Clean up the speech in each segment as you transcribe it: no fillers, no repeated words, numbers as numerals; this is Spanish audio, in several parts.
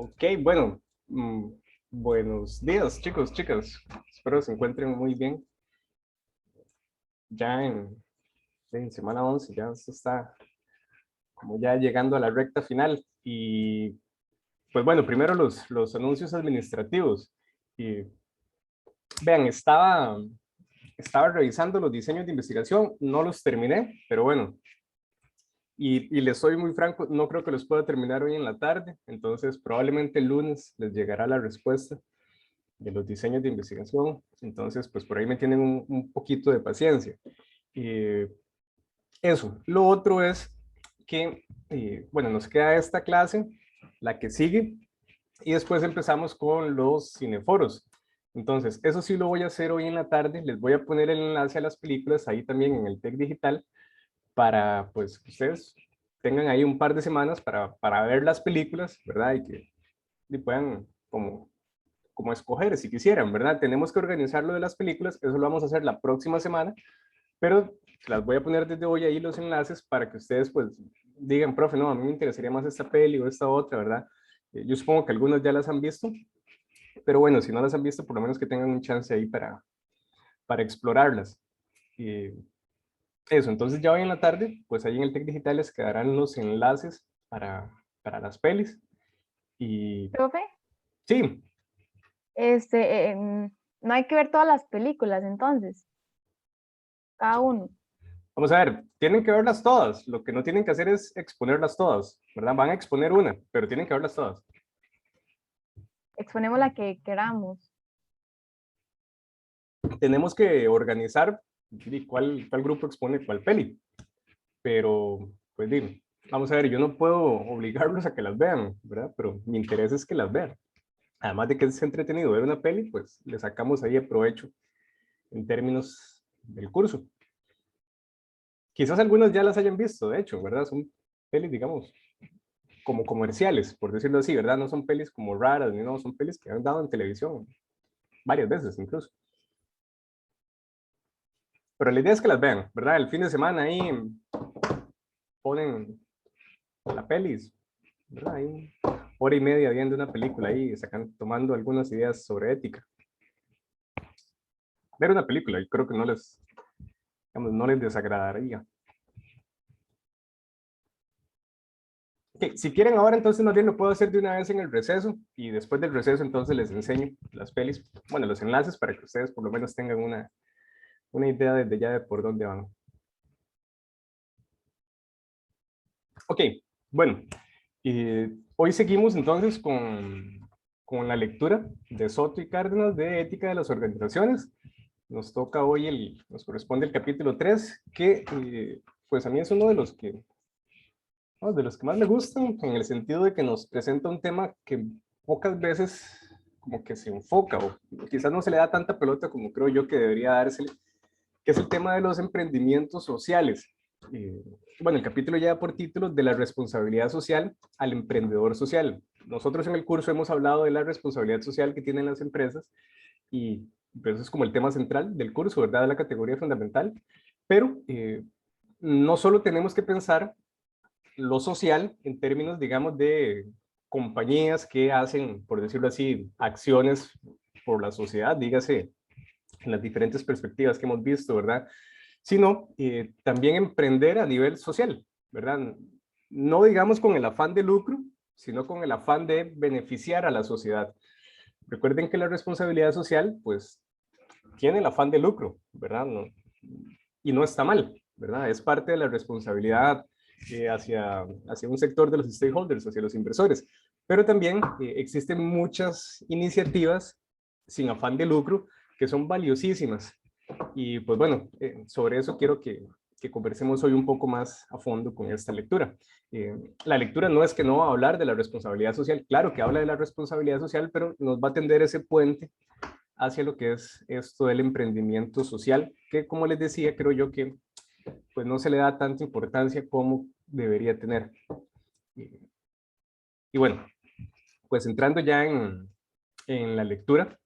Ok, bueno, buenos días, chicos, chicas. Espero se encuentren muy bien. Ya en semana 11, ya esto está como ya llegando a la recta final. Y pues bueno, primero los anuncios administrativos. Y vean, estaba revisando los diseños de investigación, no los terminé, pero bueno, y les soy muy franco, no creo que los pueda terminar hoy en la tarde, entonces probablemente el lunes les llegará la respuesta de los diseños de investigación. Entonces, pues por ahí me tienen un poquito de paciencia. Eh, Eso. Lo otro es que, bueno, nos queda esta clase, la que sigue, y después empezamos con los cineforos. Entonces, eso sí lo voy a hacer hoy en la tarde. Les voy a poner el enlace a las películas ahí también en el TEC Digital para, pues, que ustedes tengan ahí un par de semanas para ver las películas, ¿verdad? Y que y puedan como escoger si quisieran, ¿verdad? Tenemos que organizar lo de las películas, eso lo vamos a hacer la próxima semana, pero las voy a poner desde hoy ahí los enlaces para que ustedes pues digan, profe, no, a mí me interesaría más esta peli o esta otra, ¿verdad? Yo supongo que algunos ya las han visto, pero bueno, si no las han visto, por lo menos que tengan un chance ahí para explorarlas. Y eso, entonces ya hoy en la tarde, pues ahí en el TEC Digital les quedarán los enlaces para las pelis. Y Profe, sí, no hay que ver todas las películas entonces, cada uno. vamos a ver, tienen que verlas todas. Lo que no tienen que hacer es exponerlas todas, ¿verdad? Van a exponer una, pero tienen que verlas todas. Exponemos la que queramos. Tenemos que organizar cuál grupo expone cuál peli, pero pues dime, vamos a ver, yo no puedo obligarlos a que las vean, ¿verdad? Pero mi interés es que las vean. Además de que es entretenido ver una peli, pues le sacamos ahí el provecho en términos del curso. Quizás algunas ya las hayan visto, de hecho, ¿verdad? Son pelis, digamos, como comerciales, por decirlo así, ¿verdad? No son pelis como raras, ni no, son pelis que han dado en televisión varias veces incluso. Pero la idea es que las vean, ¿verdad? El fin de semana ahí ponen la pelis, ¿verdad? Ahí, hora y media viendo una película ahí, tomando algunas ideas sobre ética. Ver una película, y creo que digamos, no les desagradaría. Okay, si quieren ahora, entonces más bien lo puedo hacer de una vez en el receso, y después del receso entonces les enseño las pelis, bueno, los enlaces para que ustedes por lo menos tengan una idea desde ya de por dónde van. Ok, bueno, hoy seguimos entonces con la lectura de Soto y Cárdenas de Ética de las Organizaciones. Nos toca hoy, nos corresponde el capítulo 3, que pues a mí es uno de los que, ¿no?, de los que más me gustan, en el sentido de que nos presenta un tema que pocas veces como que se enfoca, o quizás no se le da tanta pelota como creo yo que debería dársele, que es el tema de los emprendimientos sociales. Eh, bueno, el capítulo lleva por título de la responsabilidad social al emprendedor social. Nosotros en el curso hemos hablado de la responsabilidad social que tienen las empresas y pues, eso es como el tema central del curso, ¿verdad? De la categoría fundamental. Pero no solo tenemos que pensar lo social en términos, digamos, de compañías que hacen, por decirlo así, acciones por la sociedad, dígase, en las diferentes perspectivas que hemos visto, ¿verdad? Sino también emprender a nivel social, ¿verdad? No digamos con el afán de lucro, sino con el afán de beneficiar a la sociedad. Recuerden que la responsabilidad social, pues, tiene el afán de lucro, ¿verdad? No, y no está mal, ¿verdad? Es parte de la responsabilidad hacia un sector de los stakeholders, hacia los inversores. Pero también existen muchas iniciativas sin afán de lucro que son valiosísimas. Y pues bueno, sobre eso quiero que conversemos hoy un poco más a fondo con esta lectura. La lectura no es que no va a hablar de la responsabilidad social, claro que habla de la responsabilidad social, pero nos va a tender ese puente hacia lo que es esto del emprendimiento social, que como les decía, creo yo que pues no se le da tanta importancia como debería tener. Y bueno, pues entrando ya en la lectura,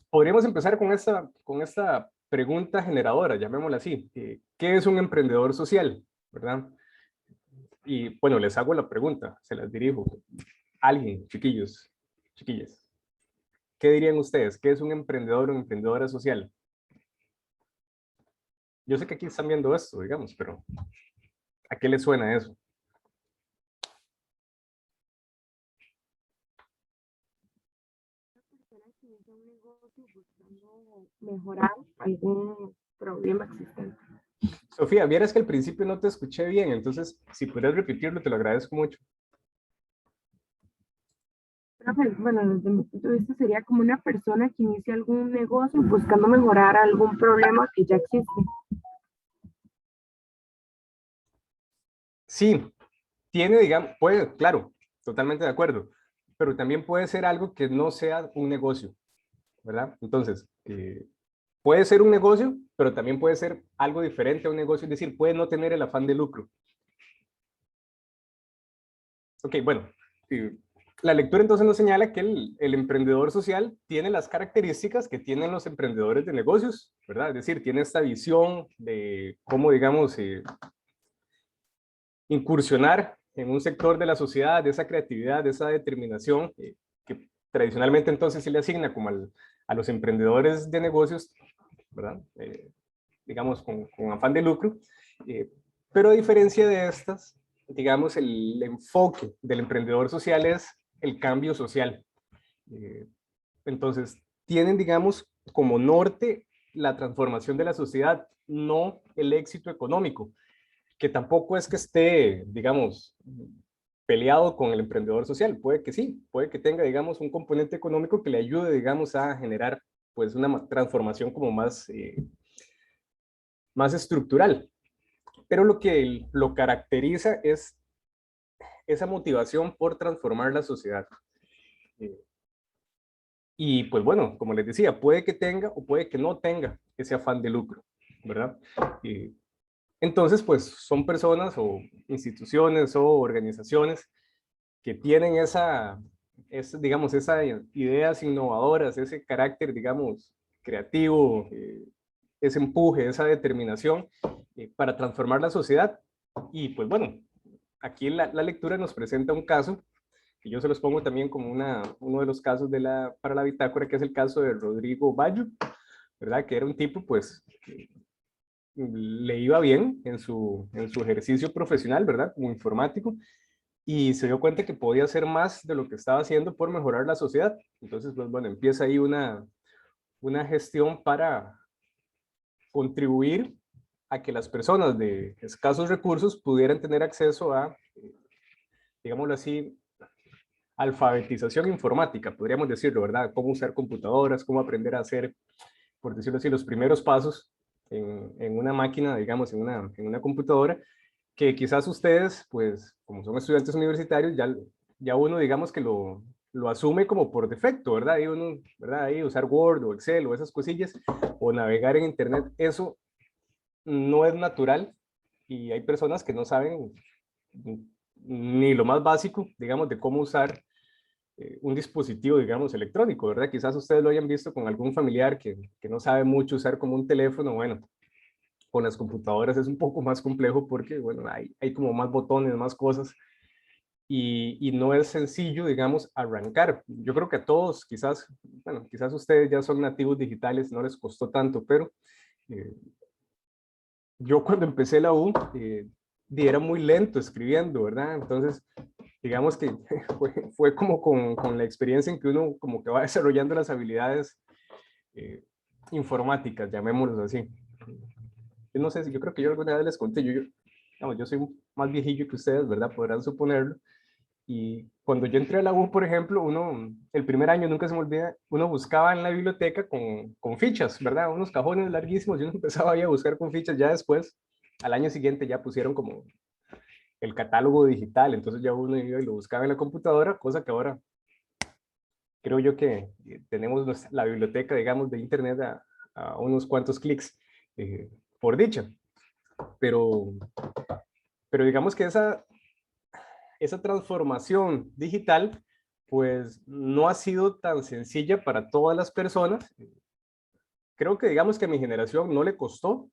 podríamos empezar con esta pregunta generadora, llamémosla así. ¿Qué es un emprendedor social? ¿Verdad? Y bueno, les hago la pregunta, se las dirijo. alguien, chiquillos, chiquillas, ¿qué dirían ustedes? ¿Qué es un emprendedor o una emprendedora social? Yo sé que aquí están viendo esto, digamos, pero ¿a qué les suena eso? Mejorar algún problema existente. Sofía, vieras que al principio no te escuché bien, entonces si pudieras repetirlo, te lo agradezco mucho. Profe, bueno, desde mi punto de vista sería como una persona que inicia algún negocio buscando mejorar algún problema que ya existe. Sí, tiene, digamos, puede, claro, totalmente de acuerdo, pero también puede ser algo que no sea un negocio, ¿verdad? Entonces, puede ser un negocio, pero también puede ser algo diferente a un negocio, es decir, puede no tener el afán de lucro. Ok, bueno, la lectura entonces nos señala que el emprendedor social tiene las características que tienen los emprendedores de negocios, ¿verdad? Es decir, tiene esta visión de cómo, digamos, incursionar en un sector de la sociedad, de esa creatividad, de esa determinación, que tradicionalmente entonces se le asigna como a los emprendedores de negocios, ¿verdad? Digamos, con afán de lucro, pero a diferencia de estas, digamos, el enfoque del emprendedor social es el cambio social. Entonces, tienen, digamos, como norte la transformación de la sociedad, no el éxito económico, que tampoco es que esté, digamos, peleado con el emprendedor social. Puede que sí, puede que tenga, digamos, un componente económico que le ayude, digamos, a generar, pues, una transformación como más estructural. Pero lo que lo caracteriza es esa motivación por transformar la sociedad. Y pues bueno, como les decía, puede que tenga o puede que no tenga ese afán de lucro, ¿verdad? Entonces, pues son personas o instituciones o organizaciones que tienen digamos, esas ideas innovadoras, ese carácter, digamos, creativo, ese empuje, esa determinación para transformar la sociedad. Y pues bueno, aquí la lectura nos presenta un caso que yo se los pongo también como uno de los casos para la bitácora, que es el caso de Rodrigo Bayo, ¿verdad? Que era un tipo, pues, que le iba bien en su ejercicio profesional, ¿verdad? Como informático, y se dio cuenta que podía hacer más de lo que estaba haciendo por mejorar la sociedad. Entonces, pues bueno, empieza ahí una gestión para contribuir a que las personas de escasos recursos pudieran tener acceso a, digámoslo así, alfabetización informática, podríamos decirlo, ¿verdad? Cómo usar computadoras, cómo aprender a hacer, por decirlo así, los primeros pasos en una máquina, digamos, en una computadora, que quizás ustedes, pues, como son estudiantes universitarios, ya uno, digamos, que lo asume como por defecto, ¿verdad? Y uno, ¿verdad? Ahí usar Word o Excel o esas cosillas, o navegar en Internet, eso no es natural y hay personas que no saben ni lo más básico, digamos, de cómo usar un dispositivo, digamos, electrónico, ¿verdad? Quizás ustedes lo hayan visto con algún familiar que no sabe mucho usar como un teléfono. Bueno, con las computadoras es un poco más complejo porque, bueno, hay como más botones, más cosas, y no es sencillo, digamos, arrancar. Yo creo que a todos, quizás, bueno, quizás ustedes ya son nativos digitales, no les costó tanto, pero eh, yo cuando empecé la U, era muy lento escribiendo, ¿verdad? Entonces, digamos que fue como con la experiencia en que uno como que va desarrollando las habilidades informáticas, llamémoslo así. Yo no sé si, yo creo que yo alguna vez les conté, vamos, yo soy más viejillo que ustedes, ¿verdad? Podrán suponerlo. Y cuando yo entré a la U, por ejemplo, el primer año, nunca se me olvida, uno buscaba en la biblioteca con fichas, ¿verdad? Unos cajones larguísimos, y uno empezaba ahí a buscar con fichas. Ya después, al año siguiente, ya pusieron como el catálogo digital, entonces ya uno iba y lo buscaba en la computadora, cosa que ahora creo yo que tenemos la biblioteca, digamos, de internet a unos cuantos clics, por dicha. Pero, pero digamos que esa transformación digital, pues no ha sido tan sencilla para todas las personas. Creo que digamos que a mi generación no le costó,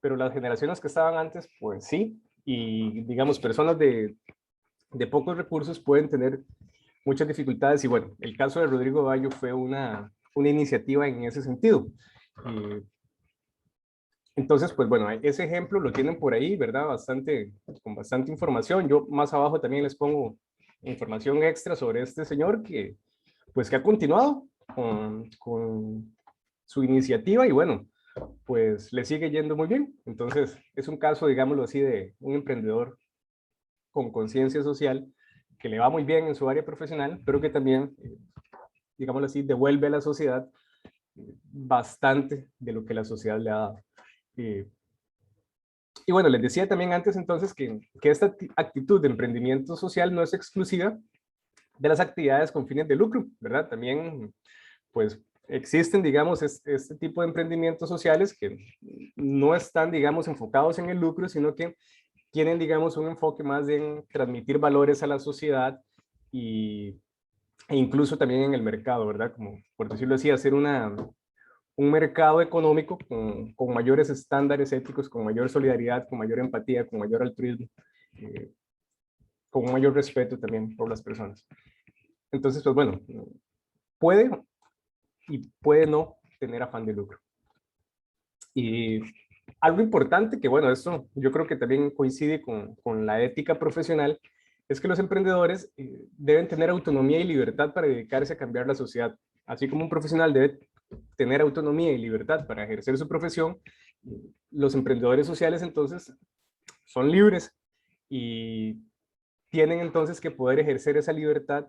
pero las generaciones que estaban antes, pues sí. Y digamos, personas de pocos recursos pueden tener muchas dificultades y bueno, el caso de Rodrigo Bayo fue una iniciativa en ese sentido. Entonces, pues bueno, ese ejemplo lo tienen por ahí, ¿verdad? Con bastante información. Yo más abajo también les pongo información extra sobre este señor que, pues, que ha continuado con su iniciativa y bueno, pues le sigue yendo muy bien. Entonces, es un caso, digámoslo así, de un emprendedor con conciencia social que le va muy bien en su área profesional, pero que también, digámoslo así, devuelve a la sociedad bastante de lo que la sociedad le ha dado. Y bueno, les decía también antes entonces que esta actitud de emprendimiento social no es exclusiva de las actividades con fines de lucro, ¿verdad? También, pues, existen, digamos, este tipo de emprendimientos sociales que no están, digamos, enfocados en el lucro, sino que tienen, digamos, un enfoque más en transmitir valores a la sociedad e incluso también en el mercado, ¿verdad? Como, por decirlo así, hacer un mercado económico con mayores estándares éticos, con mayor solidaridad, con mayor empatía, con mayor altruismo, con mayor respeto también por las personas. Entonces, pues bueno, puede y puede no tener afán de lucro. Y algo importante que, bueno, esto yo creo que también coincide con la ética profesional, es que los emprendedores deben tener autonomía y libertad para dedicarse a cambiar la sociedad. Así como un profesional debe tener autonomía y libertad para ejercer su profesión, los emprendedores sociales entonces son libres y tienen entonces que poder ejercer esa libertad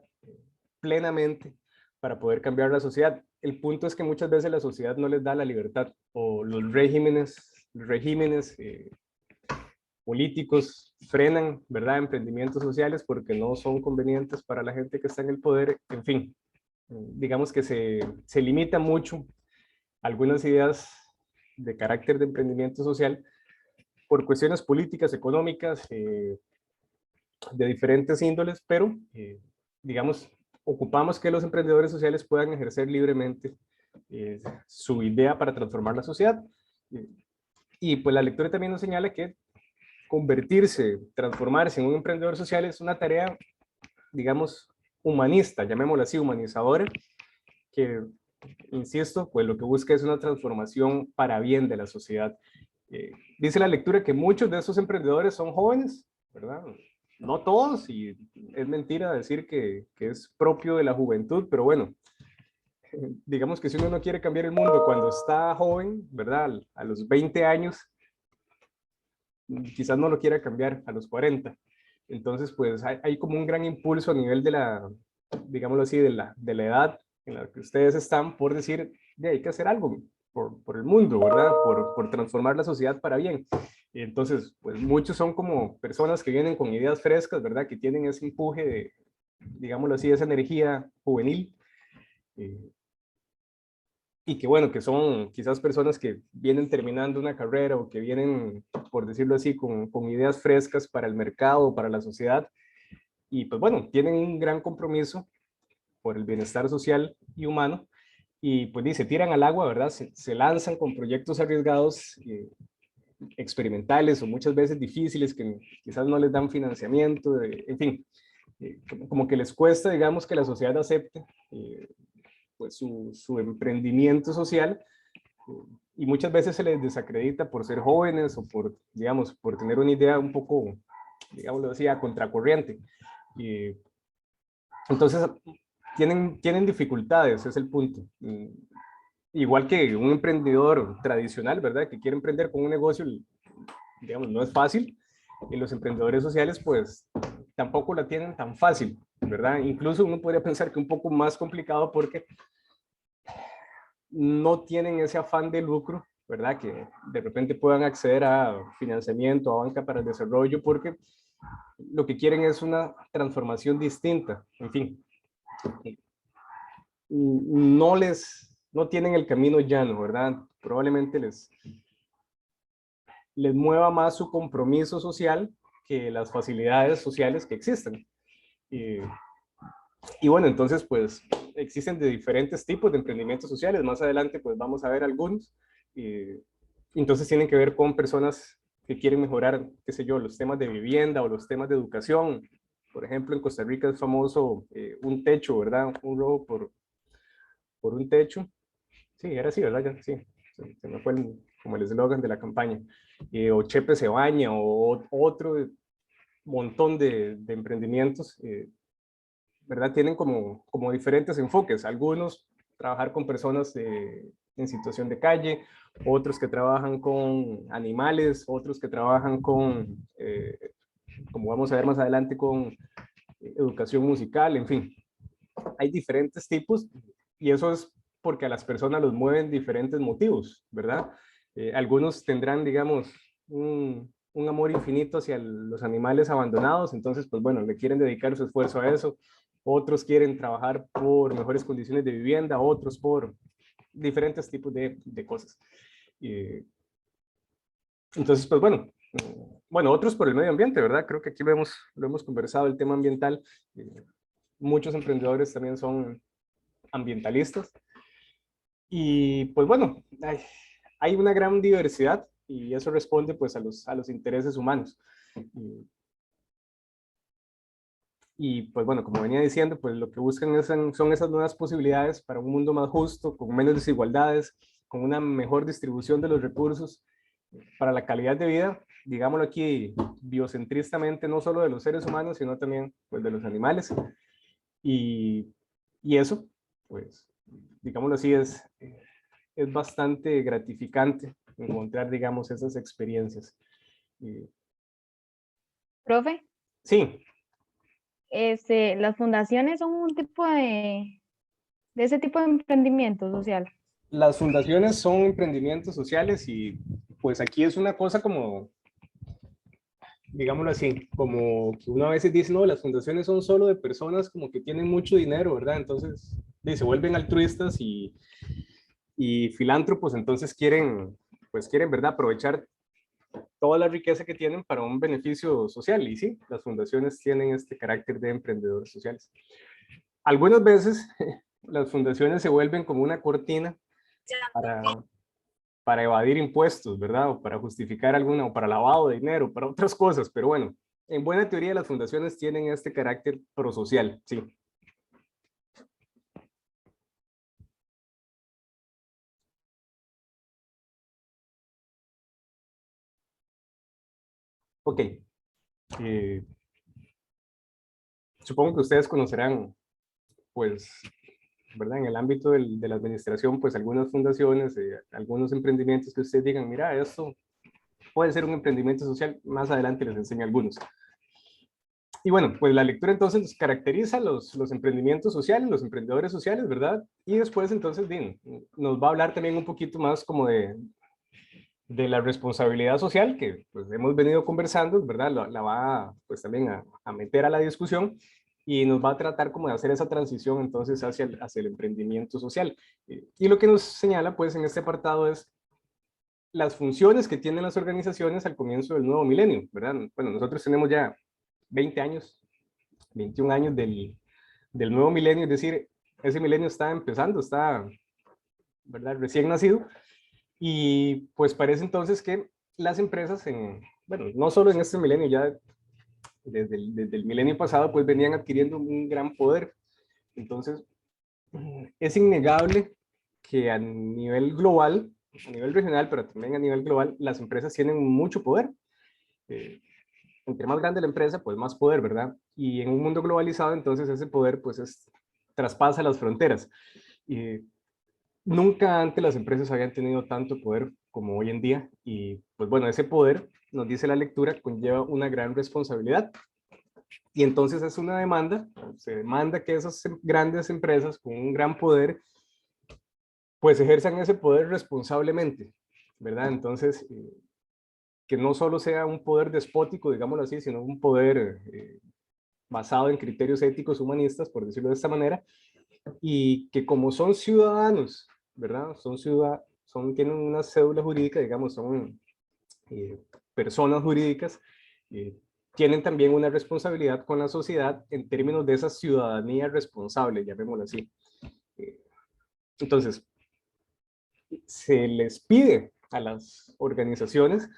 plenamente para poder cambiar la sociedad. El punto es que muchas veces la sociedad no les da la libertad o los regímenes políticos frenan, ¿verdad?, emprendimientos sociales porque no son convenientes para la gente que está en el poder. En fin, digamos que se limita mucho algunas ideas de carácter de emprendimiento social por cuestiones políticas, económicas, de diferentes índoles, pero digamos, ocupamos que los emprendedores sociales puedan ejercer libremente su idea para transformar la sociedad. Y pues la lectura también nos señala que convertirse, transformarse en un emprendedor social es una tarea, digamos, humanista, llamémosla así, humanizadora, que, insisto, pues lo que busca es una transformación para bien de la sociedad. Dice la lectura que muchos de esos emprendedores son jóvenes, ¿verdad? No todos, y es mentira decir que es propio de la juventud, pero bueno, digamos que si uno no quiere cambiar el mundo cuando está joven, ¿verdad? A los 20 años, quizás no lo quiera cambiar a los 40. Entonces, pues hay como un gran impulso a nivel de la, digámoslo así, de la edad en la que ustedes están por decir, hay que hacer algo por el mundo, ¿verdad? Por transformar la sociedad para bien. Y entonces, pues muchos son como personas que vienen con ideas frescas, ¿verdad? Que tienen ese empuje de, digámoslo así, esa energía juvenil. Y que bueno, que son quizás personas que vienen terminando una carrera o que vienen, por decirlo así, con ideas frescas para el mercado, para la sociedad. Y pues bueno, tienen un gran compromiso por el bienestar social y humano. Y pues se tiran al agua, ¿verdad? Se lanzan con proyectos arriesgados, experimentales o muchas veces difíciles que quizás no les dan financiamiento, en fin, como que les cuesta, digamos, que la sociedad acepte pues su emprendimiento social, y muchas veces se les desacredita por ser jóvenes o por, digamos, por tener una idea un poco, digámoslo así, a contracorriente. Entonces, tienen dificultades, es el punto. Igual que un emprendedor tradicional, ¿verdad? Que quiere emprender con un negocio, digamos, no es fácil. Y los emprendedores sociales, pues, tampoco la tienen tan fácil, ¿verdad? Incluso uno podría pensar que un poco más complicado porque no tienen ese afán de lucro, ¿verdad? Que de repente puedan acceder a financiamiento, a banca para el desarrollo, porque lo que quieren es una transformación distinta. En fin, no tienen el camino llano, ¿verdad? Probablemente les mueva más su compromiso social que las facilidades sociales que existen. Y bueno, entonces pues existen de diferentes tipos de emprendimientos sociales. Más adelante pues vamos a ver algunos. Entonces tienen que ver con personas que quieren mejorar, qué sé yo, los temas de vivienda o los temas de educación, Por ejemplo, en Costa Rica es famoso un techo, ¿verdad? Un robo por un techo. Sí, era así, ¿verdad? Ya, sí, se me fue como el eslogan de la campaña. O Chepe se baña, o otro montón de emprendimientos, ¿verdad? Tienen como diferentes enfoques. Algunos trabajar con personas en situación de calle, otros que trabajan con animales, otros que trabajan como vamos a ver más adelante, con educación musical, en fin. Hay diferentes tipos y eso es porque a las personas los mueven diferentes motivos, ¿verdad? Algunos tendrán, digamos, un amor infinito hacia los animales abandonados, entonces, pues bueno, le quieren dedicar su esfuerzo a eso. Otros quieren trabajar por mejores condiciones de vivienda, otros por diferentes tipos de cosas. Entonces, pues bueno, otros por el medio ambiente, ¿verdad? Creo que aquí lo hemos conversado, el tema ambiental. Muchos emprendedores también son ambientalistas. Y pues bueno, hay una gran diversidad y eso responde pues a los intereses humanos. Y pues bueno, como venía diciendo, pues lo que buscan son esas nuevas posibilidades para un mundo más justo, con menos desigualdades, con una mejor distribución de los recursos, para la calidad de vida, digámoslo aquí biocentristamente, no solo de los seres humanos, sino también pues, de los animales. Y eso, pues, digámoslo así, es bastante gratificante encontrar, digamos, esas experiencias. Profe, Sí, las fundaciones son un tipo de ese tipo de emprendimiento social. las fundaciones son emprendimientos sociales y pues aquí es una cosa como, digámoslo así, como que uno a veces dice, no, las fundaciones son solo de personas como que tienen mucho dinero, ¿verdad? Entonces, se vuelven altruistas y filántropos, entonces quieren, ¿verdad? Aprovechar toda la riqueza que tienen para un beneficio social. Y sí, las fundaciones tienen este carácter de emprendedores sociales. Algunas veces las fundaciones se vuelven como una cortina para evadir impuestos, ¿verdad? O para justificar alguna, o para lavado de dinero, para otras cosas. Pero bueno, en buena teoría las fundaciones tienen este carácter prosocial, sí. Ok. Supongo que ustedes conocerán, pues, ¿verdad? En el ámbito de la administración, pues algunas fundaciones, algunos emprendimientos que ustedes digan, mira, esto puede ser un emprendimiento social, más adelante les enseño algunos. Y bueno, pues la lectura entonces nos caracteriza los emprendimientos sociales, los emprendedores sociales, ¿verdad? Y después entonces bien, nos va a hablar también un poquito más como de la responsabilidad social que pues hemos venido conversando, ¿verdad? La va pues también a meter a la discusión y nos va a tratar como de hacer esa transición entonces hacia el emprendimiento social. Y lo que nos señala pues en este apartado es las funciones que tienen las organizaciones al comienzo del nuevo milenio, ¿verdad? Bueno, nosotros tenemos ya 20 años, 21 años del nuevo milenio, es decir, ese milenio está empezando, está, ¿verdad? Recién nacido, y pues parece entonces que las empresas, bueno, no solo en este milenio, ya desde el milenio pasado, pues venían adquiriendo un gran poder. Entonces, es innegable que a nivel global, a nivel regional, pero también a nivel global, las empresas tienen mucho poder. Entre más grande la empresa, pues más poder, ¿verdad? Y en un mundo globalizado, entonces ese poder, pues traspasa las fronteras. Nunca antes las empresas habían tenido tanto poder como hoy en día. Y pues bueno, ese poder, nos dice la lectura, conlleva una gran responsabilidad. Y entonces es una demanda, se demanda que esas grandes empresas con un gran poder, pues ejerzan ese poder responsablemente, ¿verdad? Entonces, que no solo sea un poder despótico, digámoslo así, sino un poder basado en criterios éticos humanistas, por decirlo de esta manera, y que como son ciudadanos, ¿verdad? Tienen una cédula jurídica, digamos, son personas jurídicas, eh, tienen también una responsabilidad con la sociedad en términos de esa ciudadanía responsable, llamémoslo así. Entonces, se les pide a las organizaciones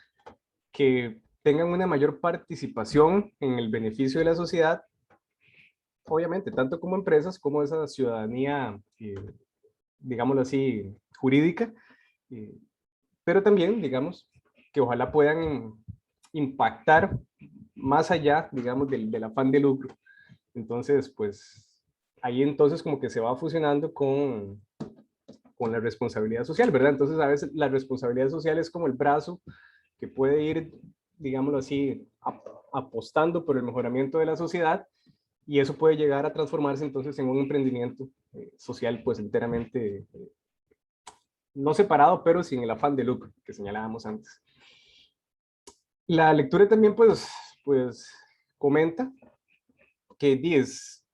que tengan una mayor participación en el beneficio de la sociedad obviamente, tanto como empresas, como esa ciudadanía, digámoslo así, jurídica, pero también, digamos, que ojalá puedan impactar más allá, digamos, del afán de lucro. Entonces, pues, ahí entonces como que se va fusionando con la responsabilidad social, ¿verdad? Entonces, a veces la responsabilidad social es como el brazo que puede ir, digámoslo así, apostando por el mejoramiento de la sociedad, y eso puede llegar a transformarse entonces en un emprendimiento social pues enteramente no separado, pero sin el afán de lucro que señalábamos antes. La lectura también pues comenta que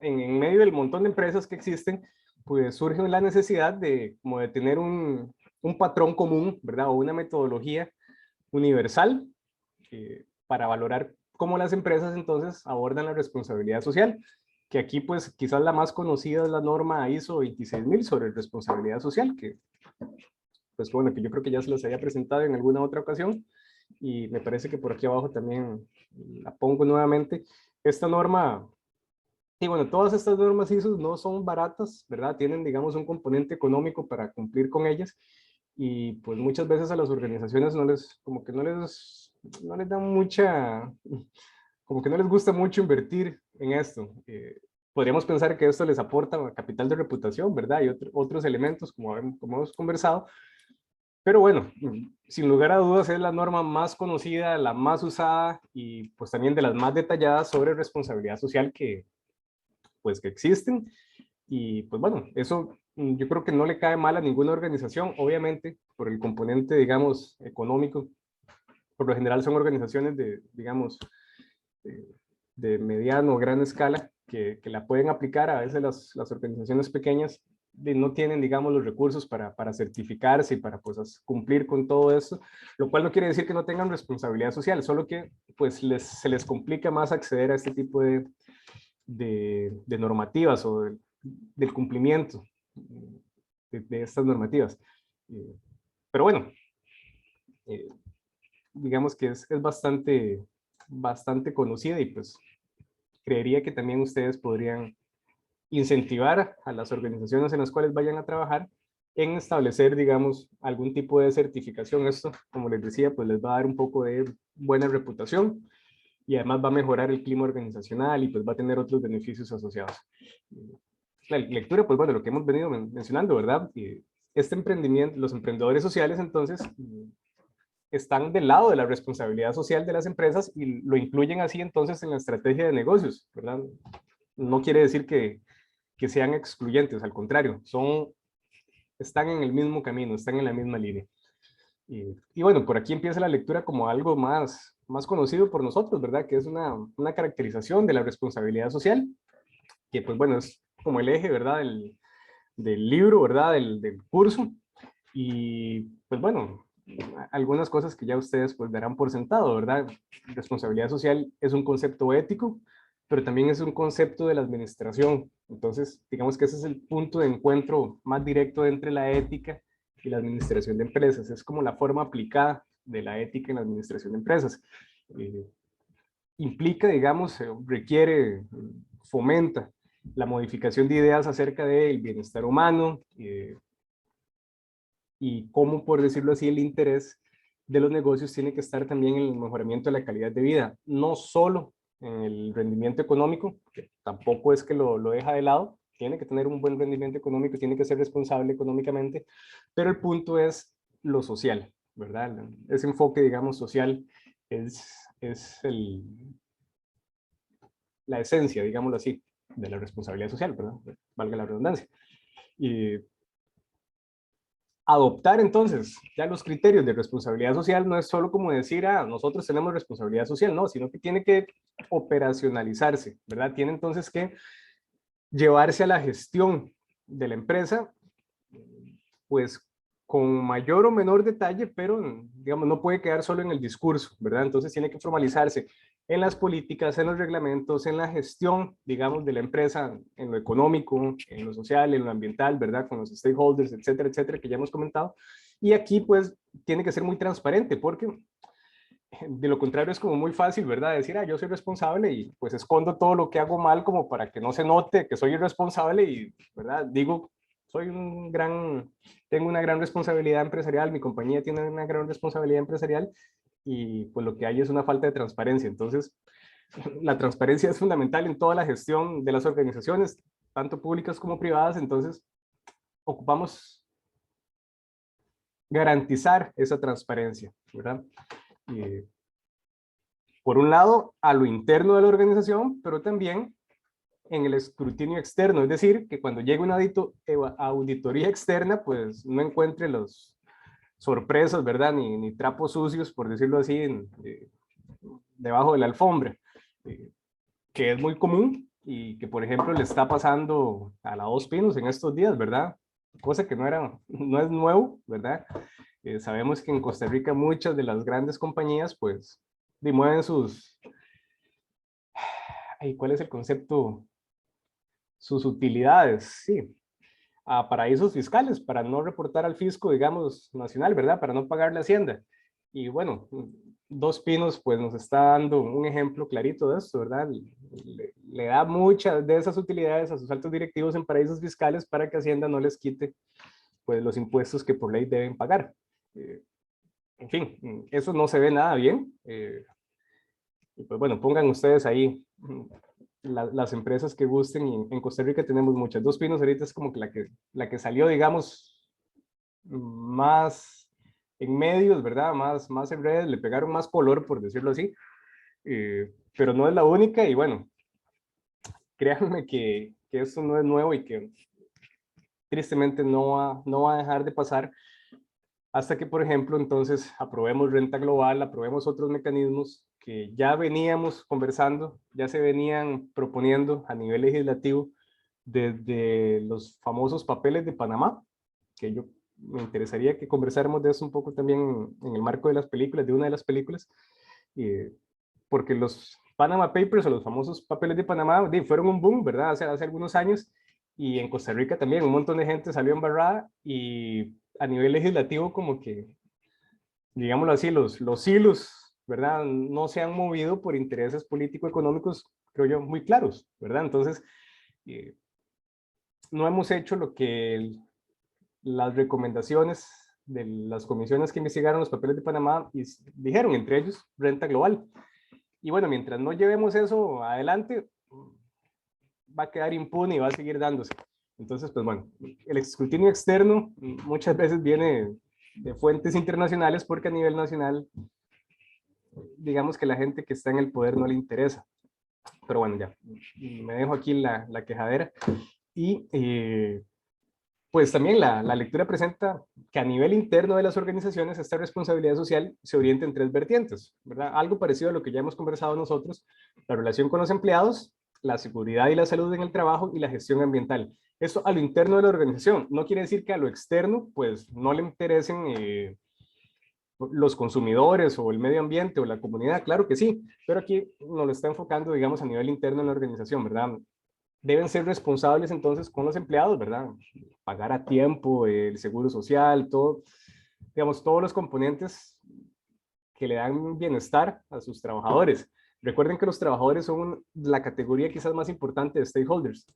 en medio del montón de empresas que existen, pues surge la necesidad de, como de tener un patrón común, ¿verdad? O una metodología universal para valorar cómo las empresas entonces abordan la responsabilidad social, que aquí pues quizás la más conocida es la norma ISO 26000 sobre responsabilidad social, que pues bueno, que yo creo que ya se los había presentado en alguna otra ocasión, y me parece que por aquí abajo también la pongo nuevamente. Esta norma, y bueno, todas estas normas ISO no son baratas, ¿verdad? Tienen, digamos, un componente económico para cumplir con ellas, y pues muchas veces a las organizaciones como que no les dan mucha, como que no les gusta mucho invertir en esto. Podríamos pensar que esto les aporta capital de reputación, ¿verdad? Y otros elementos, como hemos conversado. Pero bueno, sin lugar a dudas es la norma más conocida, la más usada y pues también de las más detalladas sobre responsabilidad social pues, que existen. Y pues bueno, eso yo creo que no le cae mal a ninguna organización, obviamente, por el componente, digamos, económico. Por lo general son organizaciones digamos, de mediano o gran escala que la pueden aplicar. A veces las organizaciones pequeñas no tienen, digamos, los recursos para certificarse y para pues, cumplir con todo esto, lo cual no quiere decir que no tengan responsabilidad social, solo que pues se les complica más acceder a este tipo de normativas o del cumplimiento de estas normativas. Pero bueno, digamos que es bastante conocida, y pues creería que también ustedes podrían incentivar a las organizaciones en las cuales vayan a trabajar en establecer, digamos, algún tipo de certificación. Esto, como les decía, pues les va a dar un poco de buena reputación, y además va a mejorar el clima organizacional y pues va a tener otros beneficios asociados. La lectura, pues bueno, lo que hemos venido mencionando, ¿verdad? Este emprendimiento, los emprendedores sociales entonces están del lado de la responsabilidad social de las empresas y lo incluyen así entonces en la estrategia de negocios, ¿verdad? No quiere decir que sean excluyentes, al contrario, están en el mismo camino, están en la misma línea. Y bueno, por aquí empieza la lectura como algo más conocido por nosotros, ¿verdad? Que es una caracterización de la responsabilidad social, que pues bueno, es como el eje, ¿verdad? Del libro, ¿verdad? Del curso. Y pues bueno, algunas cosas que ya ustedes pues darán por sentado, ¿verdad? Responsabilidad social es un concepto ético, pero también es un concepto de la administración. Entonces, digamos que ese es el punto de encuentro más directo entre la ética y la administración de empresas. Es como la forma aplicada de la ética en la administración de empresas. Implica, digamos, requiere, fomenta la modificación de ideas acerca del bienestar humano, y cómo, por decirlo así, el interés de los negocios tiene que estar también en el mejoramiento de la calidad de vida, no solo en el rendimiento económico, que tampoco es que lo deja de lado, tiene que tener un buen rendimiento económico, tiene que ser responsable económicamente, pero el punto es lo social, ¿verdad? Ese enfoque, digamos, social es la esencia, digámoslo así, de la responsabilidad social, ¿verdad? Valga la redundancia. Y adoptar entonces ya los criterios de responsabilidad social no es solo como decir, nosotros tenemos responsabilidad social, no, sino que tiene que operacionalizarse, ¿verdad? Tiene entonces que llevarse a la gestión de la empresa, pues con mayor o menor detalle, pero digamos no puede quedar solo en el discurso, ¿verdad? Entonces tiene que formalizarse en las políticas, en los reglamentos, en la gestión, digamos, de la empresa, en lo económico, en lo social, en lo ambiental, ¿verdad? Con los stakeholders, etcétera, etcétera, que ya hemos comentado. Y aquí, pues, tiene que ser muy transparente, porque De lo contrario es como muy fácil, ¿verdad? Decir, yo soy responsable y pues escondo todo lo que hago mal como para que no se note que soy irresponsable y, ¿verdad? Digo, tengo una gran responsabilidad empresarial, mi compañía tiene una gran responsabilidad empresarial y pues lo que hay es una falta de transparencia. Entonces, la transparencia es fundamental en toda la gestión de las organizaciones, tanto públicas como privadas, entonces ocupamos garantizar esa transparencia, ¿verdad? Y, por un lado, a lo interno de la organización, pero también en el escrutinio externo, es decir, que cuando llegue una auditoría externa, pues no encuentre los sorpresas, ¿verdad? Ni trapos sucios, por decirlo así, debajo de la alfombra, que es muy común y que, por ejemplo, le está pasando a la Dos Pinos en estos días, ¿verdad? Cosa que no es nuevo, ¿verdad? Sabemos que en Costa Rica muchas de las grandes compañías, pues, mueven ¿cuál es el concepto? Sus utilidades, sí, a paraísos fiscales para no reportar al fisco, digamos, nacional, ¿verdad? Para no pagar la hacienda. Y bueno, Dos Pinos pues nos está dando un ejemplo clarito de esto, ¿verdad? Le da muchas de esas utilidades a sus altos directivos en paraísos fiscales para que Hacienda no les quite pues los impuestos que por ley deben pagar. En fin, eso no se ve nada bien. Y pues bueno, pongan ustedes ahí las empresas que gusten, y en Costa Rica tenemos muchas. Dos Pinos ahorita es como que la que salió, digamos, más en medios, ¿verdad? Más en redes, le pegaron más color, por decirlo así, pero no es la única, y bueno, créanme que esto no es nuevo y que tristemente no va a dejar de pasar hasta que, por ejemplo, entonces aprobemos renta global, aprobemos otros mecanismos que ya veníamos conversando, ya se venían proponiendo a nivel legislativo desde los famosos papeles de Panamá, que yo me interesaría que conversáramos de eso un poco también en el marco de las películas, de una de las películas, porque los Panama Papers o los famosos papeles de Panamá fueron un boom, ¿verdad? Hace algunos años, y en Costa Rica también un montón de gente salió embarrada, y a nivel legislativo como que, digámoslo así, los hilos, ¿verdad? No se han movido por intereses político-económicos, creo yo, muy claros, ¿verdad? Entonces, no hemos hecho lo que las recomendaciones de las comisiones que investigaron los papeles de Panamá y dijeron, entre ellos, renta global. Y bueno, mientras no llevemos eso adelante, va a quedar impune y va a seguir dándose. Entonces, pues bueno, el escrutinio externo muchas veces viene de fuentes internacionales porque a nivel nacional, digamos que la gente que está en el poder no le interesa. Pero bueno, ya, me dejo aquí la quejadera. Y pues también la lectura presenta que a nivel interno de las organizaciones esta responsabilidad social se orienta en tres vertientes, ¿verdad? Algo parecido a lo que ya hemos conversado nosotros: la relación con los empleados, la seguridad y la salud en el trabajo y la gestión ambiental. Esto a lo interno de la organización. No quiere decir que a lo externo pues no le interesen los consumidores o el medio ambiente o la comunidad, claro que sí, pero aquí nos lo está enfocando, digamos, a nivel interno en la organización, ¿verdad? Deben ser responsables entonces con los empleados, ¿verdad? Pagar a tiempo, el seguro social, todo, digamos, todos los componentes que le dan bienestar a sus trabajadores. Recuerden que los trabajadores son la categoría quizás más importante de stakeholders.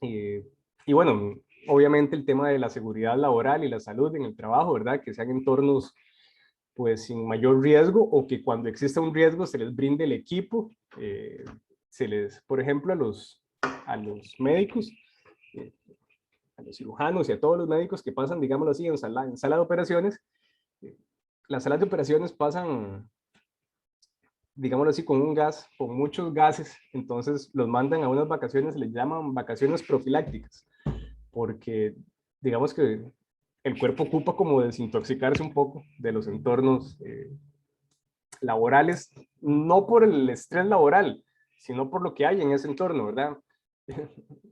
Y bueno, obviamente el tema de la seguridad laboral y la salud en el trabajo, ¿verdad? Que sean entornos pues sin mayor riesgo, o que cuando exista un riesgo se les brinde el equipo, por ejemplo, a los médicos, a los cirujanos y a todos los médicos que pasan, digámoslo así, en sala de operaciones. Las salas de operaciones pasan, digámoslo así, con un gas, con muchos gases, entonces los mandan a unas vacaciones, les llaman vacaciones profilácticas, porque digamos que el cuerpo ocupa como desintoxicarse un poco de los entornos laborales, no por el estrés laboral, sino por lo que hay en ese entorno, ¿verdad?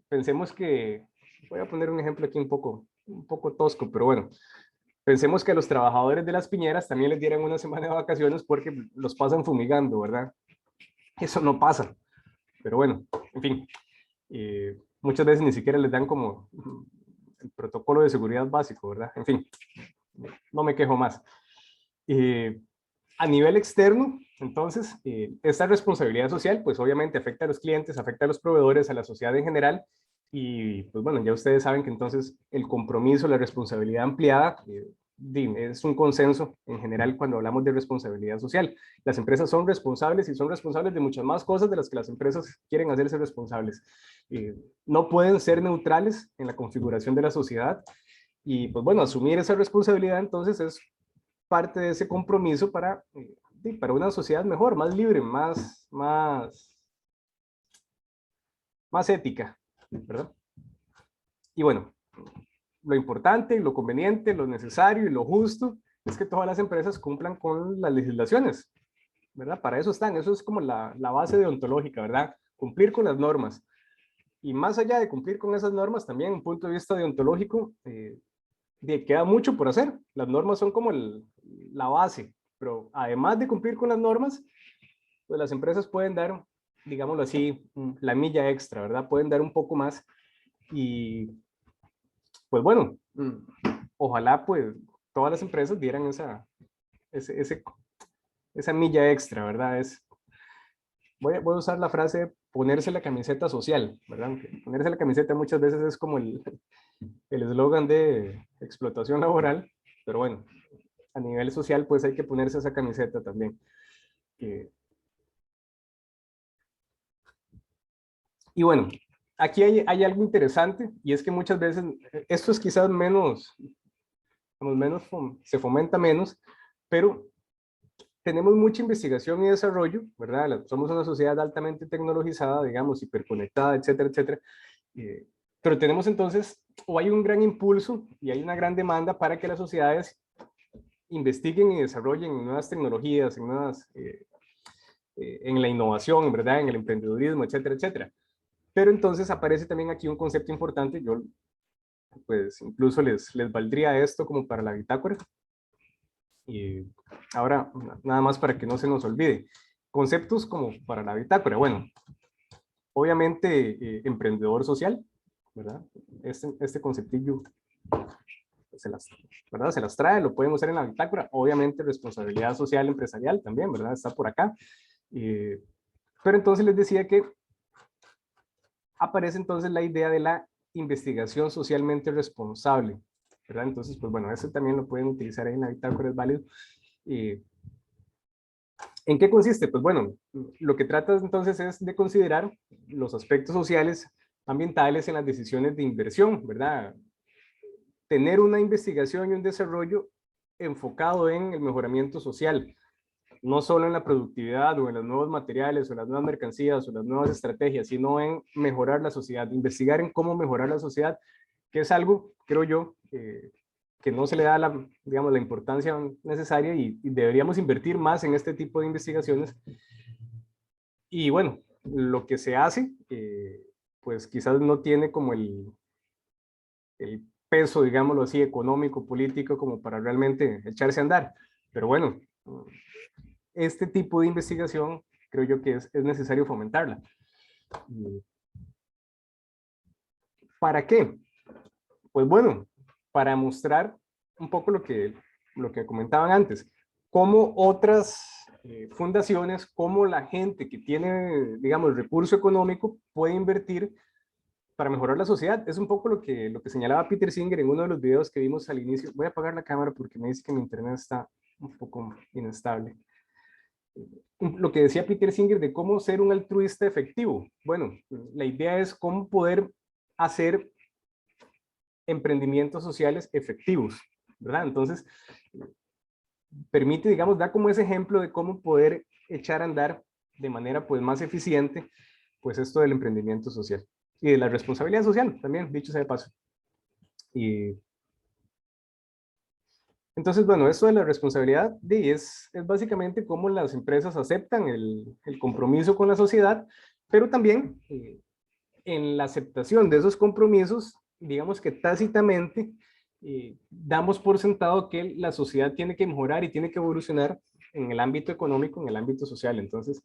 Pensemos que, voy a poner un ejemplo aquí un poco tosco, pero bueno, pensemos que a los trabajadores de las piñeras también les dieran una semana de vacaciones porque los pasan fumigando, ¿verdad? Eso no pasa, pero bueno, en fin, muchas veces ni siquiera les dan como el protocolo de seguridad básico, ¿verdad? En fin, no me quejo más. A nivel externo, entonces, esta responsabilidad social, pues obviamente afecta a los clientes, afecta a los proveedores, a la sociedad en general, y pues bueno, ya ustedes saben que entonces el compromiso, la responsabilidad ampliada, es un consenso en general cuando hablamos de responsabilidad social. Las empresas son responsables y son responsables de muchas más cosas de las que las empresas quieren hacerse responsables. No pueden ser neutrales en la configuración de la sociedad, y pues bueno, asumir esa responsabilidad entonces es parte de ese compromiso para una sociedad mejor, más libre, más ética, ¿verdad? Y bueno, lo importante, lo conveniente, lo necesario y lo justo es que todas las empresas cumplan con las legislaciones, ¿verdad? Para eso están, eso es como la base deontológica, ¿verdad? Cumplir con las normas. Y más allá de cumplir con esas normas, también, un punto de vista deontológico, queda mucho por hacer. Las normas son como la base, pero además de cumplir con las normas, pues las empresas pueden dar, digámoslo así, la milla extra, ¿verdad? Pueden dar un poco más y, pues bueno, ojalá pues todas las empresas dieran esa milla extra, ¿verdad? Voy a usar la frase ponerse la camiseta social, ¿verdad? Ponerse la camiseta muchas veces es como el eslogan de explotación laboral, pero bueno, a nivel social pues hay que ponerse esa camiseta también. Y bueno, aquí hay algo interesante, y es que muchas veces, esto es quizás menos, se fomenta menos, pero tenemos mucha investigación y desarrollo, ¿verdad? Somos una sociedad altamente tecnologizada, digamos, hiperconectada, etcétera, etcétera. Pero tenemos entonces, o hay un gran impulso y hay una gran demanda para que las sociedades investiguen y desarrollen nuevas tecnologías, en la innovación, ¿verdad? En el emprendedurismo, etcétera, etcétera. Pero entonces aparece también aquí un concepto importante, yo pues incluso les valdría esto como para la bitácora. Y ahora, nada más para que no se nos olvide, conceptos como para la bitácora, bueno, obviamente emprendedor social, ¿verdad? Este conceptillo ¿verdad? Se las trae, lo pueden usar en la bitácora, obviamente responsabilidad social empresarial también, ¿verdad? Está por acá. Pero entonces les decía que aparece entonces la idea de la investigación socialmente responsable, ¿verdad? Entonces, pues bueno, eso también lo pueden utilizar ahí en la bitácora, es válido. ¿En qué consiste? Pues bueno, lo que trata entonces es de considerar los aspectos sociales, ambientales en las decisiones de inversión, ¿verdad? Tener una investigación y un desarrollo enfocado en el mejoramiento social, no solo en la productividad o en los nuevos materiales o las nuevas mercancías o las nuevas estrategias, sino en mejorar la sociedad, investigar en cómo mejorar la sociedad, que es algo, creo yo, que no se le da digamos, la importancia necesaria y deberíamos invertir más en este tipo de investigaciones. Y bueno, lo que se hace, pues quizás no tiene como el peso, digámoslo así, económico, político, como para realmente echarse a andar. Pero bueno, este tipo de investigación creo yo que es necesario fomentarla. ¿Para qué? Pues bueno, para mostrar un poco lo que comentaban antes, cómo otras fundaciones, cómo la gente que tiene, digamos, recurso económico puede invertir para mejorar la sociedad. Es un poco lo que señalaba Peter Singer en uno de los videos que vimos al inicio. Voy a apagar la cámara porque me dice que mi internet está un poco inestable. Lo que decía Peter Singer de cómo ser un altruista efectivo. Bueno, la idea es cómo poder hacer emprendimientos sociales efectivos, ¿verdad? Entonces, permite, digamos, da como ese ejemplo de cómo poder echar a andar de manera pues más eficiente pues esto del emprendimiento social y de la responsabilidad social también, dicho sea de paso. Y entonces, bueno, esto de la responsabilidad es básicamente cómo las empresas aceptan el compromiso con la sociedad, pero también en la aceptación de esos compromisos, digamos que tácitamente damos por sentado que la sociedad tiene que mejorar y tiene que evolucionar en el ámbito económico, en el ámbito social. Entonces,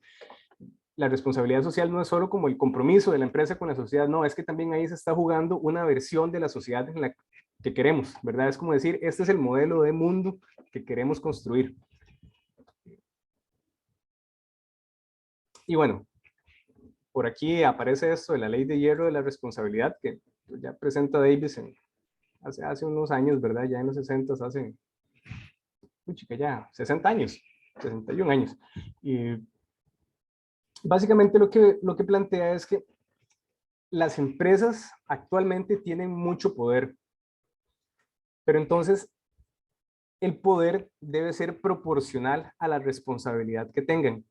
la responsabilidad social no es solo como el compromiso de la empresa con la sociedad, no, es que también ahí se está jugando una versión de la sociedad en la que queremos, ¿verdad? Es como decir, este es el modelo de mundo que queremos construir. Y bueno, por aquí aparece esto de la ley de hierro de la responsabilidad, que ya presenta Davis hace unos años, ¿verdad? Ya en los 60, hace, que ya 60 años, 61 años. Y básicamente lo que plantea es que las empresas actualmente tienen mucho poder, pero entonces el poder debe ser proporcional a la responsabilidad que tengan.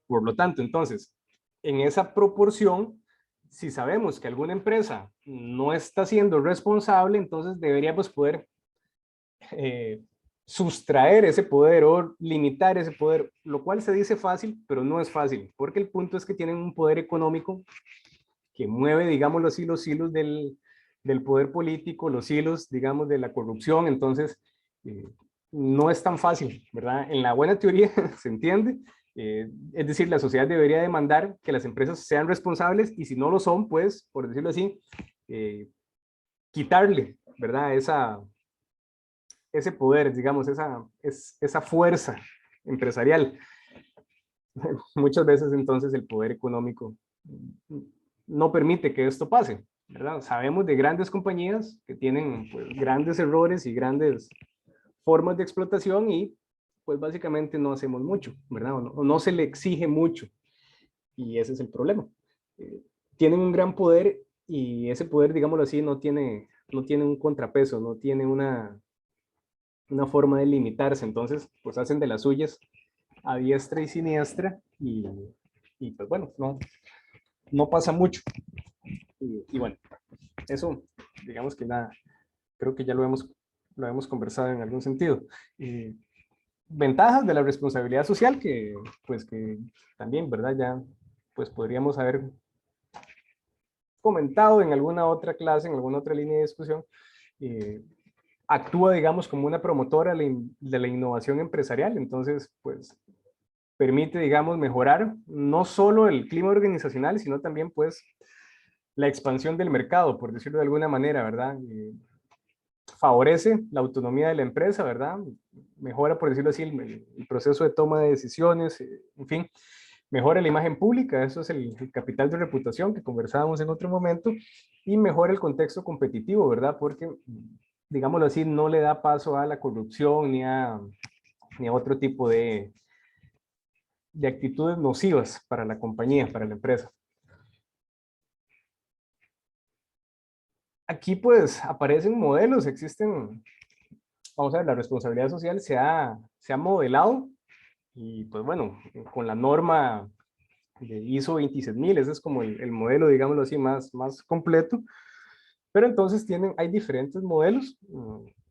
Por lo tanto, entonces, en esa proporción, si sabemos que alguna empresa no está siendo responsable, entonces deberíamos poder sustraer ese poder o limitar ese poder, lo cual se dice fácil, pero no es fácil, porque el punto es que tienen un poder económico que mueve, digámoslo así, los hilos del poder político, los hilos, digamos, de la corrupción. Entonces, no es tan fácil, ¿verdad? En la buena teoría se entiende, es decir, la sociedad debería demandar que las empresas sean responsables y si no lo son, pues, por decirlo así, quitarle, ¿verdad? Ese poder, digamos, esa fuerza empresarial. Muchas veces entonces el poder económico no permite que esto pase, ¿verdad? Sabemos de grandes compañías que tienen pues, grandes errores y grandes formas de explotación y pues básicamente no hacemos mucho, ¿verdad? O no se le exige mucho y ese es el problema. Tienen un gran poder y ese poder, digámoslo así, no tiene un contrapeso, no tiene una forma de limitarse, entonces pues hacen de las suyas a diestra y siniestra y pues bueno, no pasa mucho. Y bueno, eso digamos que nada, creo que ya lo hemos conversado en algún sentido. Ventajas de la responsabilidad social que pues que también, ¿verdad? Ya pues podríamos haber comentado en alguna otra clase, en alguna otra línea de discusión. Actúa, digamos, como una promotora de la innovación empresarial, entonces, pues, permite, digamos, mejorar no solo el clima organizacional, sino también, pues, la expansión del mercado, por decirlo de alguna manera, ¿verdad? Favorece la autonomía de la empresa, ¿verdad? Mejora, por decirlo así, el proceso de toma de decisiones, en fin, mejora la imagen pública, eso es el capital de reputación que conversábamos en otro momento, y mejora el contexto competitivo, ¿verdad? Porque, digámoslo así, no le da paso a la corrupción ni a otro tipo de actitudes nocivas para la compañía, para la empresa. Aquí pues aparecen modelos, existen, vamos a ver, la responsabilidad social se ha modelado y pues bueno, con la norma de ISO 26000, ese es como el modelo, digámoslo así, más completo, pero entonces hay diferentes modelos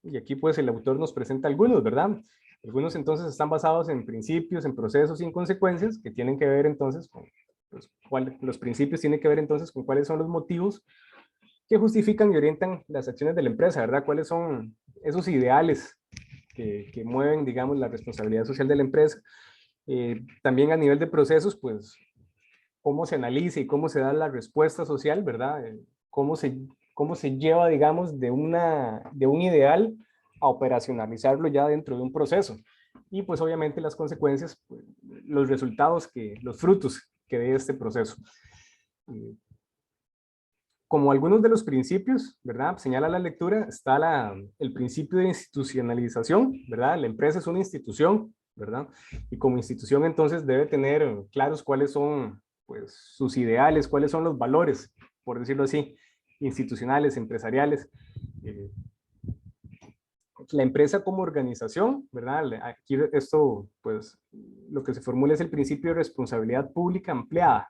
y aquí pues el autor nos presenta algunos, ¿verdad? Algunos entonces están basados en principios, en procesos y en consecuencias que tienen que ver entonces con, pues, los principios tienen que ver entonces con cuáles son los motivos que justifican y orientan las acciones de la empresa, ¿verdad? ¿Cuáles son esos ideales que mueven, digamos, la responsabilidad social de la empresa? También a nivel de procesos, pues, cómo se analiza y cómo se da la respuesta social, ¿verdad? Cómo se lleva, digamos, de un ideal a operacionalizarlo ya dentro de un proceso. Y pues obviamente las consecuencias, pues, los resultados, los frutos que dé este proceso. Como algunos de los principios, ¿verdad? Señala la lectura, está el principio de institucionalización, ¿verdad? La empresa es una institución, ¿verdad? Y como institución entonces debe tener claros cuáles son, pues, sus ideales, cuáles son los valores, por decirlo así, institucionales, empresariales. La empresa como organización, ¿verdad? Aquí esto, pues, lo que se formula es el principio de responsabilidad pública ampliada,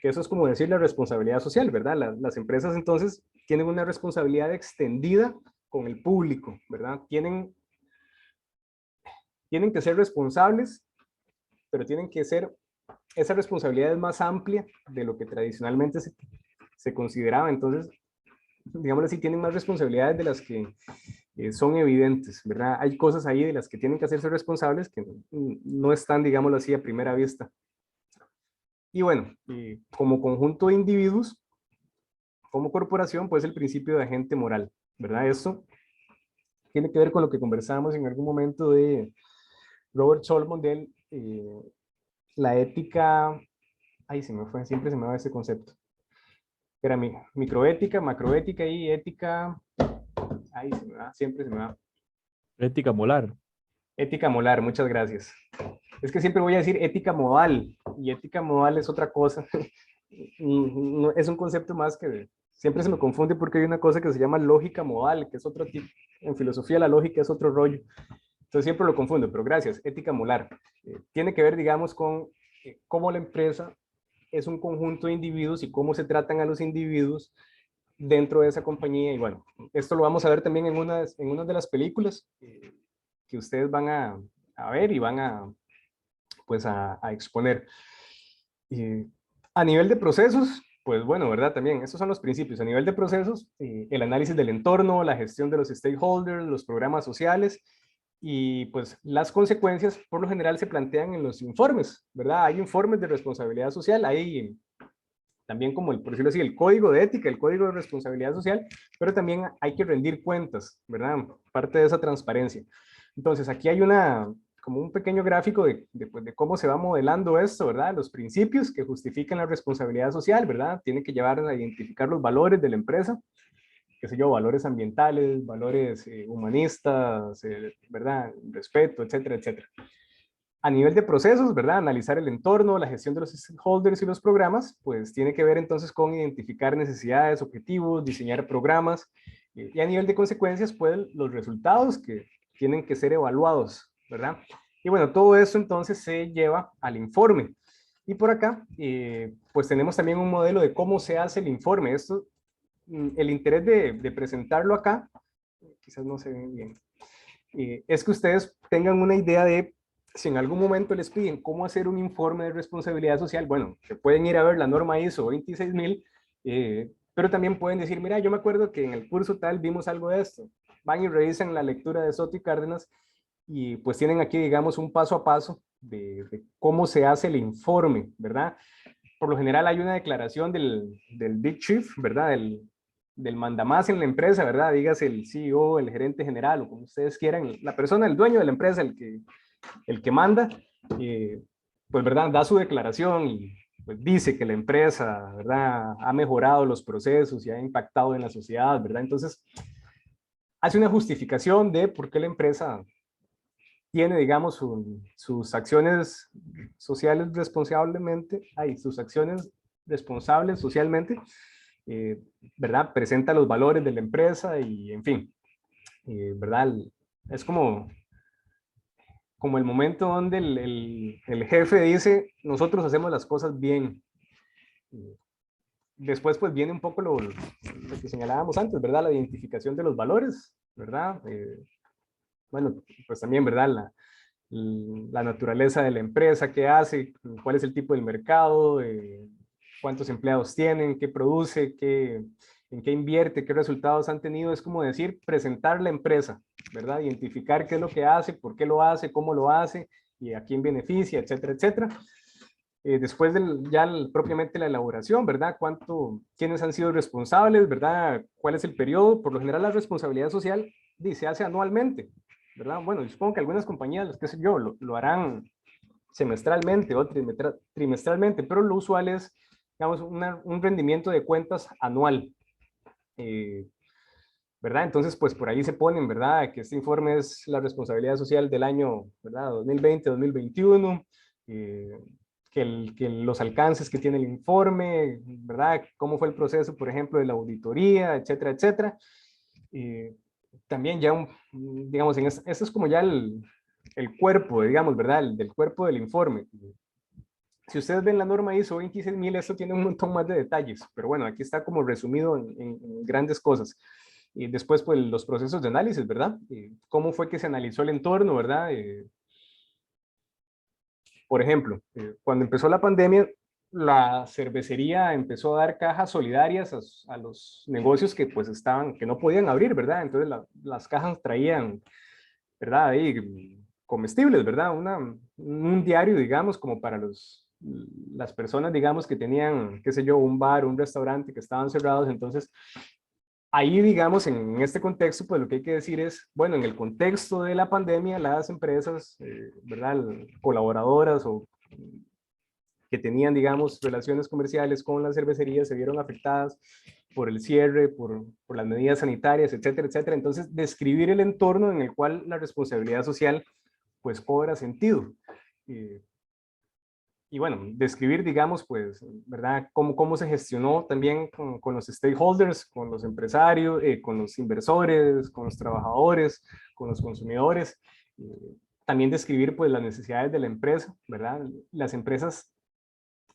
que eso es como decir la responsabilidad social, ¿verdad? Las empresas entonces tienen una responsabilidad extendida con el público, ¿verdad? Tienen que ser responsables, pero tienen que ser, esa responsabilidad es más amplia de lo que tradicionalmente se consideraba, entonces, digamos así, tienen más responsabilidades de las que son evidentes, ¿verdad? Hay cosas ahí de las que tienen que hacerse responsables que no están, digámoslo así, a primera vista. Y bueno, como conjunto de individuos, como corporación, pues el principio de agente moral, ¿verdad? Esto tiene que ver con lo que conversábamos en algún momento de Robert Solomon, del la ética, ay, se me fue, siempre se me va ese concepto. Era microética, macroética y ética, ay, se me va, siempre se me va. Ética molar. Ética molar, muchas gracias. Es que siempre voy a decir ética modal, y ética modal es otra cosa. Es un concepto más que siempre se me confunde porque hay una cosa que se llama lógica modal, que es otro tipo. En filosofía la lógica es otro rollo. Entonces siempre lo confundo, pero gracias. Ética molar. Tiene que ver, digamos, con cómo la empresa es un conjunto de individuos y cómo se tratan a los individuos dentro de esa compañía. Y bueno, esto lo vamos a ver también en una de las películas que ustedes van a ver y van a, pues, a exponer. A nivel de procesos, pues bueno, ¿verdad? También, estos son los principios. A nivel de procesos, el análisis del entorno, la gestión de los stakeholders, los programas sociales y pues las consecuencias por lo general se plantean en los informes, ¿verdad? Hay informes de responsabilidad social, hay también como, por decirlo así, el código de ética, el código de responsabilidad social, pero también hay que rendir cuentas, ¿verdad? Parte de esa transparencia. Entonces, aquí hay como un pequeño gráfico pues, de cómo se va modelando esto, ¿verdad? Los principios que justifican la responsabilidad social, ¿verdad? Tienen que llevar a identificar los valores de la empresa, qué sé yo, valores ambientales, valores humanistas, ¿verdad? Respeto, etcétera, etcétera. A nivel de procesos, ¿verdad? Analizar el entorno, la gestión de los stakeholders y los programas, pues tiene que ver entonces con identificar necesidades, objetivos, diseñar programas, y a nivel de consecuencias, pues los resultados que tienen que ser evaluados, ¿verdad? Y bueno, todo eso entonces se lleva al informe. Y por acá, pues tenemos también un modelo de cómo se hace el informe. Esto, el interés de presentarlo acá, quizás no se ve bien, es que ustedes tengan una idea de si en algún momento les piden cómo hacer un informe de responsabilidad social, bueno, se pueden ir a ver la norma ISO 26000, pero también pueden decir, mira, yo me acuerdo que en el curso tal vimos algo de esto. Van y revisan la lectura de Soto y Cárdenas y pues tienen aquí, digamos, un paso a paso de cómo se hace el informe, ¿verdad? Por lo general hay una declaración del Big Chief, ¿verdad? Del mandamás en la empresa, ¿verdad? Dígase el CEO, el gerente general, o como ustedes quieran, la persona, el dueño de la empresa, el que manda, pues, ¿verdad? Da su declaración y pues, dice que la empresa, ¿verdad? Ha mejorado los procesos y ha impactado en la sociedad, ¿verdad? Entonces, hace una justificación de por qué la empresa tiene, digamos, sus acciones sociales responsablemente, sus acciones responsables socialmente, ¿verdad? Presenta los valores de la empresa y, en fin, ¿verdad? Es como el momento donde el jefe dice, nosotros hacemos las cosas bien. Después, pues, viene un poco lo que señalábamos antes, ¿verdad? La identificación de los valores, ¿verdad? Bueno, pues también, ¿verdad? La naturaleza de la empresa, qué hace, cuál es el tipo del mercado, cuántos empleados tienen, qué produce, en qué invierte, qué resultados han tenido. Es como decir, presentar la empresa, ¿verdad? Identificar qué es lo que hace, por qué lo hace, cómo lo hace y a quién beneficia, etcétera, etcétera. Después propiamente la elaboración, ¿verdad? ¿Quiénes han sido responsables, ¿verdad? ¿Cuál es el periodo? Por lo general la responsabilidad social se hace anualmente, ¿verdad? Bueno, yo supongo que algunas compañías, qué sé yo, lo harán semestralmente o trimestralmente, pero lo usual es, digamos, un rendimiento de cuentas anual, ¿verdad? Entonces, pues por ahí se ponen, ¿verdad? Que este informe es la responsabilidad social del año, ¿verdad? 2020, 2021, que los alcances que tiene el informe, ¿verdad? Cómo fue el proceso, por ejemplo, de la auditoría, etcétera, etcétera. También ya, digamos, esto es como ya el cuerpo, digamos, ¿verdad? Del cuerpo del informe. Si ustedes ven la norma ISO 26000, esto tiene un montón más de detalles, pero bueno, aquí está como resumido en grandes cosas. Y después, pues, los procesos de análisis, ¿verdad? ¿Cómo fue que se analizó el entorno, verdad? Por ejemplo, cuando empezó la pandemia, la cervecería empezó a dar cajas solidarias a los negocios que pues que no podían abrir, ¿verdad? Entonces las cajas traían, ¿verdad? Ahí comestibles, ¿verdad? Un diario, digamos, como para las personas, digamos, que tenían, qué sé yo, un bar, un restaurante que estaban cerrados. Entonces, ahí, digamos, en este contexto, pues lo que hay que decir es, bueno, en el contexto de la pandemia, las empresas, ¿verdad? Colaboradoras o que tenían, digamos, relaciones comerciales con las cervecerías se vieron afectadas por el cierre, por las medidas sanitarias, etcétera, etcétera. Entonces, describir el entorno en el cual la responsabilidad social pues cobra sentido. Y bueno, describir, digamos, pues, ¿verdad? Cómo se gestionó también con los stakeholders, con los empresarios, con los inversores, con los trabajadores, con los consumidores. También describir, pues, las necesidades de la empresa, ¿verdad? Las empresas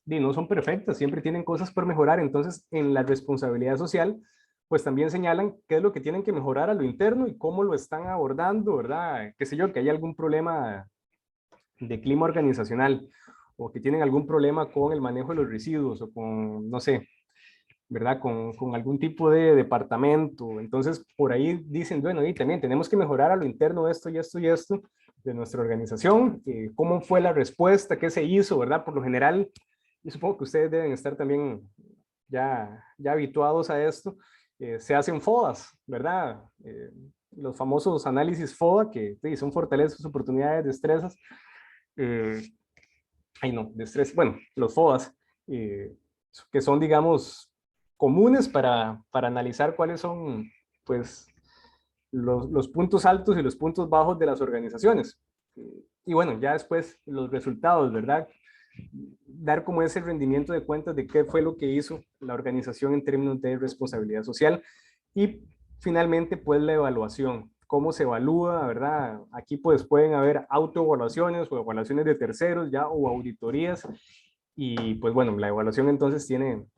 no son perfectas, siempre tienen cosas por mejorar. Entonces, en la responsabilidad social, pues también señalan qué es lo que tienen que mejorar a lo interno y cómo lo están abordando, ¿verdad? Qué sé yo, que hay algún problema de clima organizacional, o que tienen algún problema con el manejo de los residuos, o con, no sé, ¿verdad? Con algún tipo de departamento. Entonces, por ahí dicen, bueno, y también tenemos que mejorar a lo interno esto y esto y esto de nuestra organización. ¿Cómo fue la respuesta? ¿Qué se hizo, verdad? Por lo general, yo supongo que ustedes deben estar también ya habituados a esto. Se hacen FODAs, ¿verdad? Los famosos análisis FODA, que sí, son fortalezas, oportunidades, destrezas. Bueno, los FODAs, que son, digamos, comunes para analizar cuáles son, pues, los puntos altos y los puntos bajos de las organizaciones. Y bueno, ya después los resultados, ¿verdad? Dar como ese rendimiento de cuentas de qué fue lo que hizo la organización en términos de responsabilidad social. Y finalmente, pues, la evaluación. ¿Cómo se evalúa, verdad? Aquí pues pueden haber autoevaluaciones o evaluaciones de terceros ya, o auditorías. Y pues bueno, la evaluación entonces tiene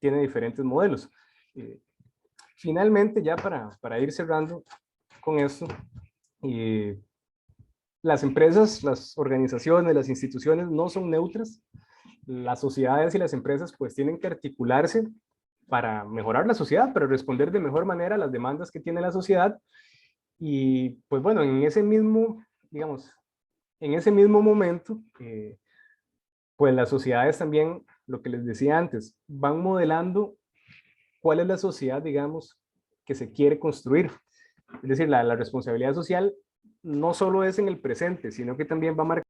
diferentes modelos. Finalmente, ya para ir cerrando con esto, las empresas, las organizaciones, las instituciones no son neutras. Las sociedades y las empresas pues tienen que articularse para mejorar la sociedad, para responder de mejor manera a las demandas que tiene la sociedad. Y pues bueno, en ese mismo, digamos, en ese mismo momento, pues las sociedades también, lo que les decía antes, van modelando cuál es la sociedad, digamos, que se quiere construir. Es decir, la responsabilidad social no solo es en el presente, sino que también va a marcar